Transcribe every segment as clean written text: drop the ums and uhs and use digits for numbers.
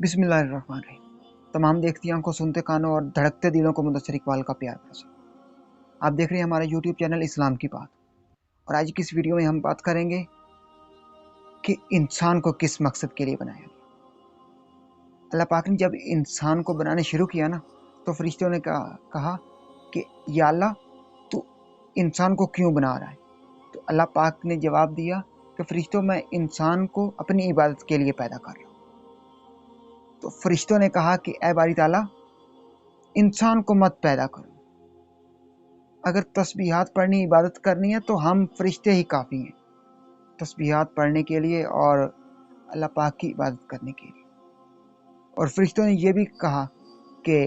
बिस्मिल्लाहिर्रहमानिर्रहीम। तमाम देखती आंखों, सुनते कानों और धड़कते दिलों को मुदस्सिर इकबाल का प्यार भरा। आप देख रहे हैं हमारा यूट्यूब चैनल इस्लाम की बात। और आज की इस वीडियो में हम बात करेंगे कि इंसान को किस मकसद के लिए बनाया गया। अल्लाह पाक ने जब इंसान को बनाने शुरू किया ना, तो फरिश्तों ने कहा कि या अल्लाह, तू इंसान को क्यों बना रहा है। तो अल्लाह पाक ने जवाब दिया कि फरिश्तों, मैं इंसान को अपनी इबादत के लिए पैदा कर रहा हूँ। तो फरिश्तों ने कहा कि ऐ बारी ताला, इंसान को मत पैदा करो। अगर तस्बीहात पढ़नी, इबादत करनी है तो हम फरिश्ते ही काफ़ी हैं तस्बीहात पढ़ने के लिए और अल्लाह पाक की इबादत करने के लिए। और फरिश्तों ने यह भी कहा कि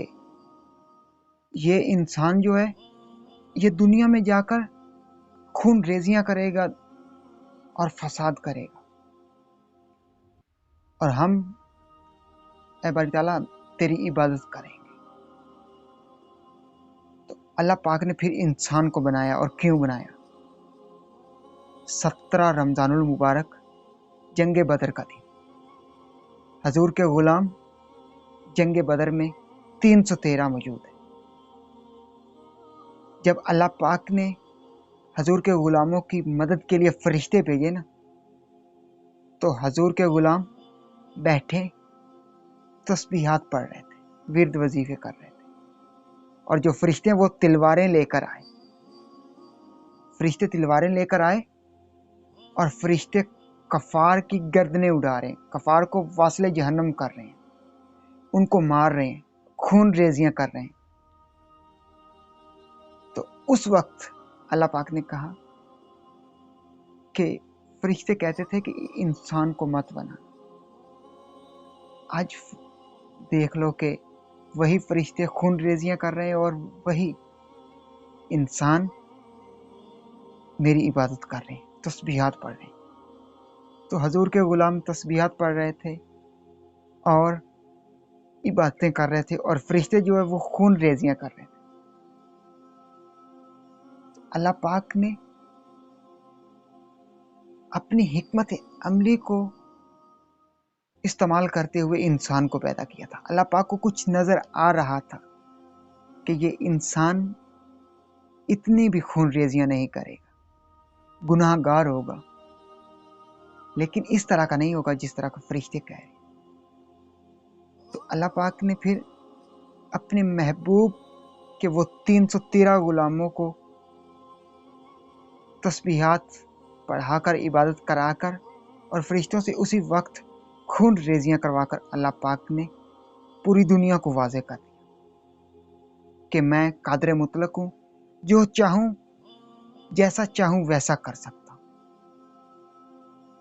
ये इंसान जो है, ये दुनिया में जाकर खून रेजियां करेगा और फसाद करेगा, और हम ऐ बारी ताला तेरी इबादत करेंगे। तो अल्लाह पाक ने फिर इंसान को बनाया। और क्यों बनाया? 17 रमज़ानुल मुबारक जंग बदर का दिन, हजूर के गुलाम जंग बदर में 313 मौजूद है। जब अल्लाह पाक ने हजूर के गुलामों की मदद के लिए फरिश्ते भेजे ना, तो हजूर के गुलाम बैठे तस्बीहात पढ़ रहे थे, विर्द वजीफे कर रहे थे। और जो फरिश्ते वो तलवारें लेकर आए, फरिश्ते तलवारें लेकर आए और फरिश्ते कफार की गर्दनें उड़ा रहे हैं, कफार को वासले जहन्नम कर रहे हैं, उनको मार रहे हैं, खून रेजियां कर रहे हैं। तो उस वक्त अल्लाह पाक ने कहा कि फरिश्ते कहते थे कि इंसान को मत बना। आज देख लो कि वही फरिश्ते खून रेजियां कर रहे हैं और वही इंसान मेरी इबादत कर रहे हैं, तस्बीहात पढ़ रहे हैं। तो हजूर के गुलाम तस्बीहात पढ़ रहे थे और इबादतें कर रहे थे, और फरिश्ते जो है वो खून रेजियां कर रहे थे। अल्लाह पाक ने अपनी हिकमत अमली को इस्तेमाल करते हुए इंसान को पैदा किया था। अल्लाह पाक को कुछ नज़र आ रहा था कि ये इंसान इतनी भी खून रेजियां नहीं करेगा, गुनाहगार होगा, लेकिन इस तरह का नहीं होगा जिस तरह का फरिश्ते कह रहे। तो अल्लाह पाक ने फिर अपने महबूब के वो 313 गुलामों को तस्बीहात पढ़ाकर, इबादत कराकर और फरिश्तों से उसी वक्त खून रेजियां करवाकर अल्लाह पाक ने पूरी दुनिया को वाज़ेह कर दिया कि मैं कादर मुतलक हूँ, जो चाहूँ, जैसा चाहूँ वैसा कर सकता हूँ।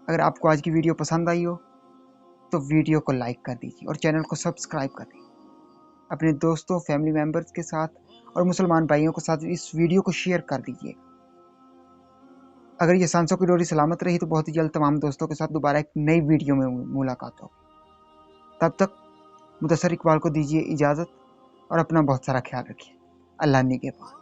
अगर आपको आज की वीडियो पसंद आई हो तो वीडियो को लाइक कर दीजिए और चैनल को सब्सक्राइब कर दीजिए। अपने दोस्तों, फैमिली मेम्बर्स के साथ और मुसलमान भाइयों के साथ इस वीडियो को शेयर कर दीजिए। अगर ये सांसों की डोरी सलामत रही तो बहुत ही जल्द तमाम दोस्तों के साथ दोबारा एक नई वीडियो में मुलाकात होगी। तब तक मुदस्सिर इकबाल को दीजिए इजाज़त और अपना बहुत सारा ख्याल रखिए। अल्लाह निगहबान।